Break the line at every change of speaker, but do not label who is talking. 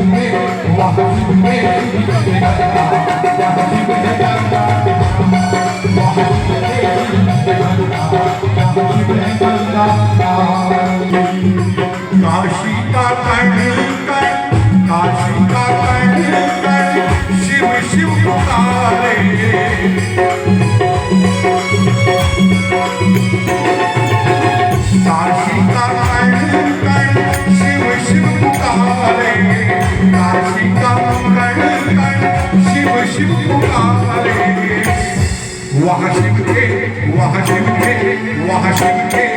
का शिव शिव पुकारे काशी का कण शिव शिव पुकारे काशी का कण शिव शिव पुकारे वहाँ शिव के वहाँ शिव के वहाँ शिव के